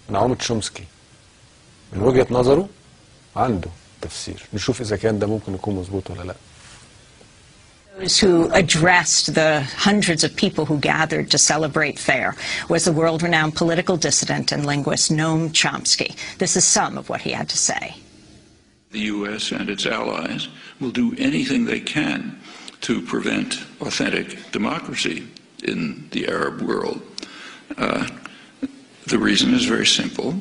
نعومة شومسكي من وجهة نظره عنده تفسير، نشوف إذا كان ده ممكن يكون مظبوط ولا لا. Those who addressed the hundreds of people who gathered to celebrate FAIR was the world-renowned political dissident and linguist Noam Chomsky. This is some of what he had to say. The U.S. and its allies will do anything they can to prevent authentic democracy in the Arab world. The reason is very simple.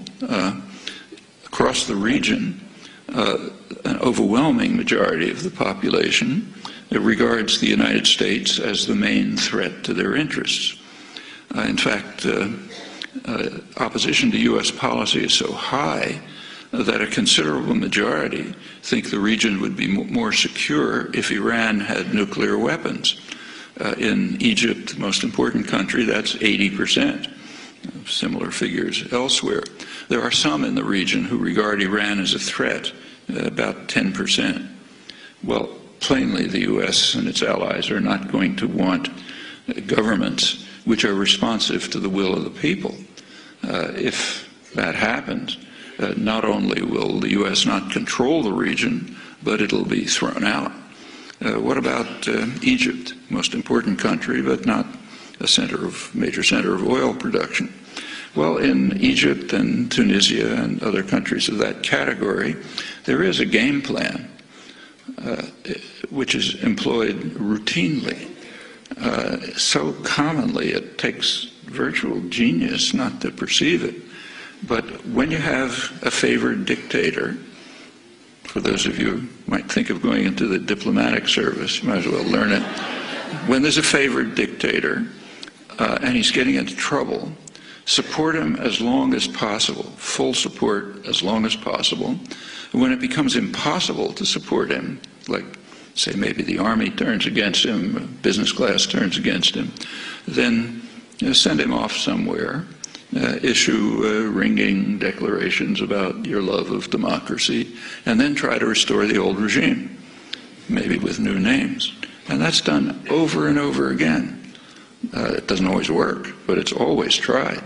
Across the region, an overwhelming majority of the population regards the United States as the main threat to their interests. In fact, opposition to U.S. policy is so high that a considerable majority think the region would be more secure if Iran had nuclear weapons. In Egypt, the most important country, that's 80%. Similar figures elsewhere. There are some in the region who regard Iran as a threat, about 10%. Well, plainly the U.S. and its allies are not going to want governments which are responsive to the will of the people. If that happens, not only will the U.S. not control the region, but it'll be thrown out. What about Egypt, most important country, but not a major center of oil production? Well, in Egypt and Tunisia and other countries of that category, there is a game plan which is employed routinely, so commonly it takes virtual genius not to perceive it. But when you have a favored dictator, for those of you who might think of going into the diplomatic service, you might as well learn it. When there's a favored dictator and he's getting into trouble, support him as long as possible, full support as long as possible. When it becomes impossible to support him, like say maybe the army turns against him, business class turns against him, then send him off somewhere, issue ringing declarations about your love of democracy, and then try to restore the old regime, maybe with new names. And that's done over and over again. It doesn't always work, but it's always tried.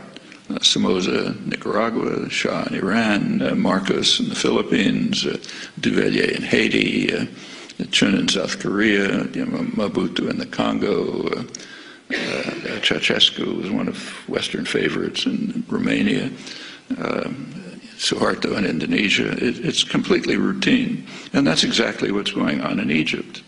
Somoza, Nicaragua, Shah in Iran, Marcos in the Philippines, Duvalier in Haiti, Chun in South Korea, Mobutu in the Congo, Ceausescu was one of Western favorites in Romania, Suharto in Indonesia. It's completely routine, and that's exactly what's going on in Egypt.